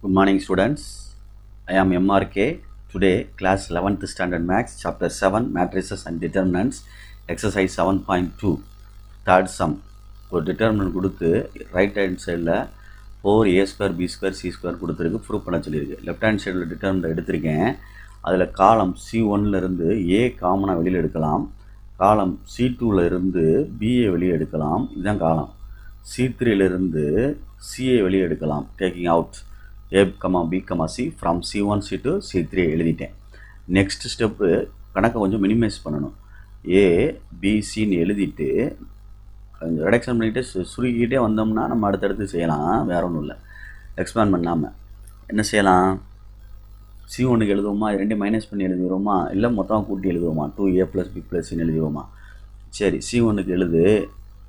Good morning, students. I am MRK. Today, class 11th standard maths, chapter 7, matrices and determinants, exercise 7.2, third sum. ஒரு determinant கொடுத்து right hand சைடில் 4a square B square C square கொடுத்துருக்கு, prove பண்ண சொல்லியிருக்கு. Left hand சைடில் determinant எடுத்திருக்கேன். அதில் காலம் C1லேருந்து a காமனாக வெளியில் எடுக்கலாம், காலம் C2லேருந்து பிஏ வெளியே எடுக்கலாம், இதுதான் காலம். C3லேருந்து சிஏ வெளியே எடுக்கலாம், taking out A, B, C from C1, C2, C3 எழுதிட்டேன். நெக்ஸ்ட் ஸ்டெப்பு கணக்கை கொஞ்சம் மினிமைஸ் பண்ணணும். A, B, Cன்னு எழுதிட்டு கொஞ்சம் ரிடக்ஷன் பண்ணிவிட்டு சுருக்கிக்கிட்டே வந்தோம்னா நம்ம அடுத்தடுத்து செய்யலாம், வேற ஒன்றும் இல்லை. எக்ஸ்பேண்ட் பண்ணாமல் என்ன செய்யலாம்? C1க்கு எழுதுவோமா, ரெண்டையும் மைனஸ் பண்ணி எழுதுவோமா, இல்லை மொத்தமாக கூட்டி எழுதுவோமா, 2a + b + cன்னு எழுதுவோமா? சரி, C1க்கு எழுது,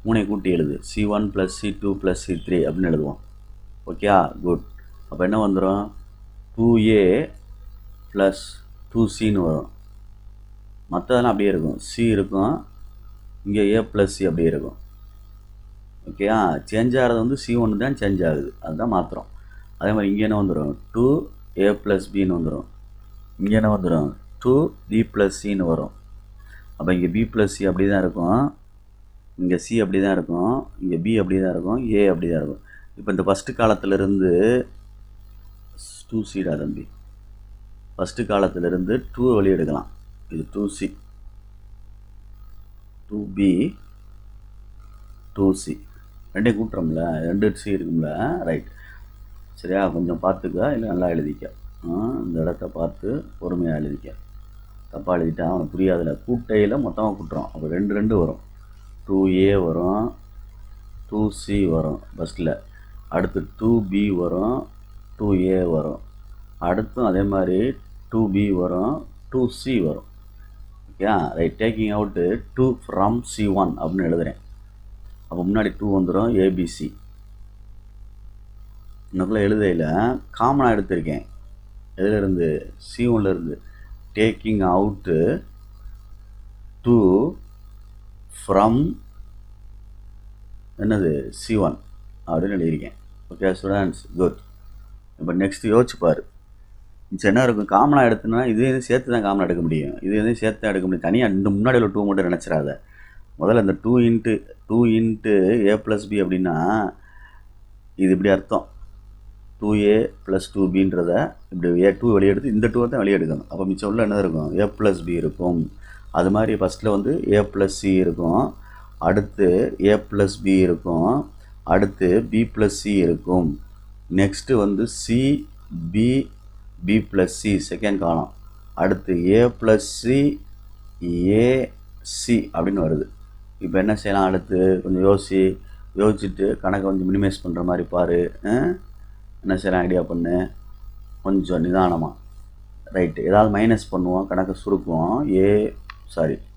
3 கூட்டி எழுது, C1 + C2 + C3 அப்படின்னு எழுதுவோம். Okay, good. அப்போ என்ன வந்துடும்? 2a + 2cன்னு வரும். மற்றதெல்லாம் அப்படியே இருக்கும், c இருக்கும், இங்கே a + c அப்படியே இருக்கும். ஓகேயா, சேஞ்ச் ஆகிறது வந்து C1 தான் சேஞ்ச் ஆகுது, அதுதான் மாத்திரம். அதே மாதிரி இங்கே என்ன வந்துடும்? 2a + bன்னு வந்துடும். இங்கே என்ன வந்துடும்? 2b + cன்னு வரும். அப்போ இங்கே b + c அப்படி தான் இருக்கும், இங்கே c அப்படி தான் இருக்கும், இங்கே b அப்படி தான் இருக்கும், a அப்படி தான் இருக்கும். இப்போ இந்த ஃபஸ்ட்டு காலத்திலிருந்து 2c தம்பி, ஃபஸ்ட்டு காலத்திலிருந்து 2 வெளியே எடுக்கலாம். இது 2c, 2b, 2c ரெண்டையும் கூட்டுறோம்ல, 2c இருக்கும்ல, ரைட். சரியா, கொஞ்சம் பார்த்துக்க, இல்லை நல்லா எழுதிக்க. இந்த இடத்த பார்த்து பொறுமையாக எழுதிக்க. தப்பாக எழுதிட்டா அவனுக்கு புரியாதுல. கூட்டையில் மொத்தமாக கூட்டுறோம், அப்போ 2 2 வரும். 2a வரும், 2c வரும் ஃபஸ்ட்டில், அடுத்து 2b வரும், 2a வரும், அடுத்தும் அதே மாதிரி 2b வரும், 2c வரும். Okay, right. Taking out 2 from C1 அப்படின்னு எழுதுகிறேன். அப்போ முன்னாடி 2 வந்துடும், ABC. இன்னக்குள்ளே எழுதையில் காமனாக எடுத்திருக்கேன். எதுலேருந்து? C1லேருந்து. டேக்கிங் அவுட்டு 2 from என்னது C1 அப்படின்னு எழுதியிருக்கேன். Okay students, good. இப்போ நெக்ஸ்ட் யோசிச்சு பாரு. என்ன இருக்கும்? காமனாக எடுத்துனா இது எதுவும் சேர்த்து தான் காமனாக எடுக்க முடியும், இது எதுவும் சேர்த்து தான் எடுக்க முடியும். தனியாக இந்த முன்னாடி உள்ள 2 மட்டும் நினச்சிடாத. முதல்ல இந்த 2 × a + b அப்படின்னா இது இப்படி அர்த்தம். 2a + 2bன்றத இப்படி a2 வெளியே எடுத்து இந்த 2 தான் வெளியே எடுக்கணும். அப்போ மிச்சம் உள்ள என்ன இருக்கும்? a + b இருக்கும். அது மாதிரி ஃபஸ்ட்டில் வந்து a + c இருக்கும், அடுத்து a + b இருக்கும், அடுத்து b + c இருக்கும், நெக்ஸ்ட்டு வந்து c, b, b + c second column, அடுத்து a + c, a, c அப்படின்னு வருது. இப்போ என்ன செய்யலாம்? அடுத்து கொஞ்சம் யோசிச்சுட்டு கணக்கை கொஞ்சம் மினிமைஸ் பண்ணுற மாதிரி பாரு. என்ன செய்யலாம்? ஐடியா பண்ணு, கொஞ்சம் நிதானமாக. ரைட்டு, ஏதாவது மைனஸ் பண்ணுவோம், கணக்கை சுருக்குவோம்.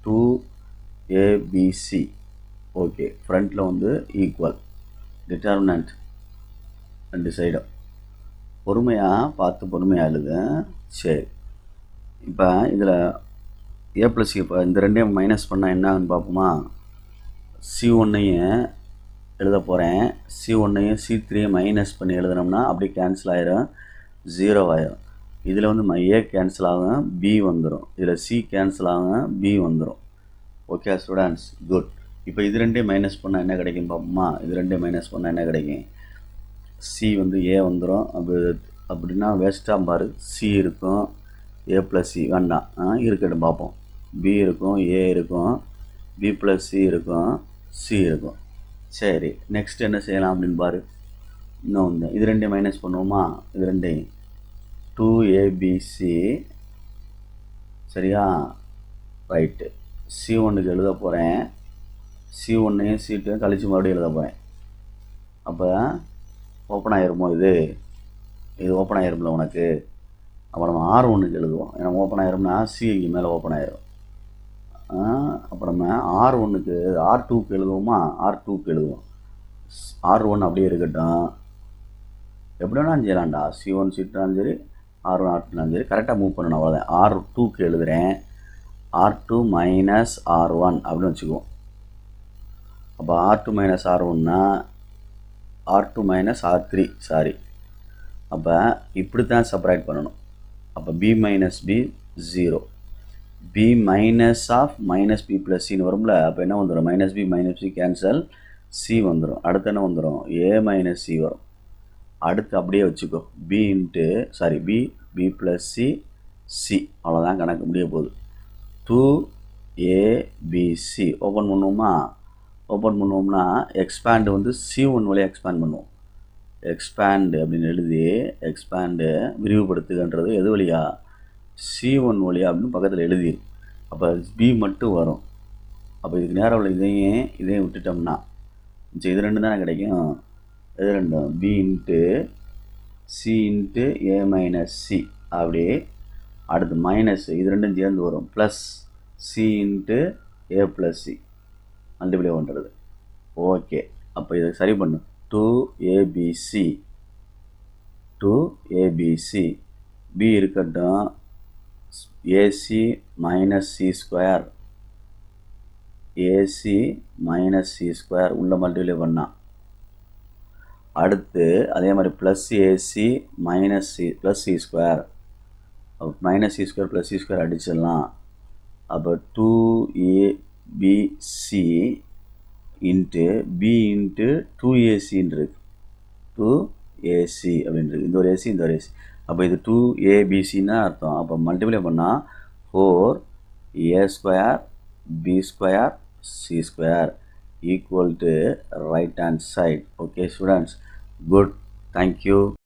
2abc. ஓகே, ஃப்ரண்ட்டில் வந்து ஈக்குவல், டிட்டர்மினன்ட் 2 சைடும். பொறுமையாக பார்த்து பொறுமையாக எழுது. சரி, இப்போ இதில் a + c, இப்போ இந்த ரெண்டையும் மைனஸ் பண்ணால் என்ன ஆகுன்னு பார்ப்போமா? C1ஐயும் எழுத போகிறேன், C1ஐயும் C3ஐயும் மைனஸ் பண்ணி எழுதுனோம்னா அப்படியே கேன்சல் ஆகிரும், 0 ஆயிரும். இதில் வந்து a கேன்சல் ஆகும், b வந்துடும். இதில் c கேன்சல் ஆகும், b வந்துடும். Okay students, good. இப்போ இது ரெண்டையும் மைனஸ் பண்ணால் என்ன கிடைக்கும் பார்ப்போமா? இது ரெண்டையும் மைனஸ் பண்ணால் என்ன கிடைக்கும்? c வந்து a வந்துடும். அப்படின்னா வேஸ்ட்டாக பாரு, c இருக்கும், a + c வேண்டாம், இருக்கட்டும் பார்ப்போம். b இருக்கும், a இருக்கும், b + c இருக்கும், c இருக்கும். சரி, நெக்ஸ்ட் என்ன செய்யலாம் அப்படின்னு பாரு. இன்னொன்று, இது ரெண்டையும் மைனஸ் பண்ணுவோமா? இது ரெண்டையும் 2abc. சரியா, ரைட்டு. C1க்கு எழுத போகிறேன், C1ஐயும் C2ஐயும் கழிச்சு மறுபடியும் எழுத போகிறேன். அப்போ ஓப்பன் ஆகிருமோ? இது ஓப்பன் ஆகிரும்ல உனக்கு. அப்போ நம்ம R1க்கு எழுதுவோம், ஏன்னா ஓப்பன் ஆகிரும்னா C இங்கே மேலே ஓப்பன் ஆகிரும். அப்புறம் நம்ம R1க்கு R2க்கு எழுதுவோமா? R2க்கு எழுதுவோம். R1 அப்படியே இருக்கட்டும், எப்படி வேணாலும் செய்யலாம்டா. C1 C2 சரி, R1 R2 சரி, கரெக்டாக மூவ் பண்ணணும், அவ்வளோதான். R2க்கு எழுதுகிறேன், R2 - R1 அப்படின்னு வச்சுக்குவோம். அப்போ R2 - R1னா R2 - R3, சாரி, அப்போ இப்படி தான் செப்பரேட் பண்ணணும். அப்போ b minus B 0, b minus of minus B plus சின்னு வரும்ல. அப்போ என்ன வந்துடும், மைனஸ் பி கேன்சல், சி வந்துடும். அடுத்து என்ன வந்துடும், ஏ மைனஸ் சி வரும். அடுத்து அப்படியே வச்சுக்கோ, B B plus C C, அவ்வளோதான் கணக்கு முடிய போகுது. 2abc ஓப்பன் பண்ணுவோம்னா எக்ஸ்பேண்டு வந்து C1 வழியாக எக்ஸ்பேண்ட் பண்ணுவோம். எக்ஸ்பேண்டு அப்படின்னு எழுதி எக்ஸ்பேண்டு விரிவுபடுத்துகின்றது எது வழியா, C1 வழியா அப்படின்னு பக்கத்தில் எழுதிடும். அப்போ பி மட்டும் வரும். அப்போ இதுக்கு நேரம் உள்ள இதையும் விட்டுட்டோம்னா இது ரெண்டு தானே கிடைக்கும். இது ரெண்டும் பி இன்ட்டு சி இன்ட்டு ஏ மைனஸ் சி, அப்படியே அடுத்து மைனஸ் இது ரெண்டும் சேர்ந்து வரும், ப்ளஸ் சி இன்ட்டு ஏ ப்ளஸ் சி மல்டிப்ளை பண்ணுறது. ஓகே, அப்போ இதை சரி பண்ணு. 2abc பி இருக்கட்டும், AC minus C square, AC minus C square உள்ள மல்டிப்ளை பண்ணால், அடுத்து அதே மாதிரி plus AC minus C plus C square, minus C square plus C square அடிச்சிடலாம். அப்போ 2abc into B into 2ac இருக்கு, 2ac அப்படின்றது. இந்த ஒரு ஏசி இந்த ஒரு ஏசி, அப்போ இது 2abcன்னா அர்த்தம். அப்போ மல்டிப்ளை பண்ணால் 4a square b square c square equal to right hand side. Okay students, good, thank you.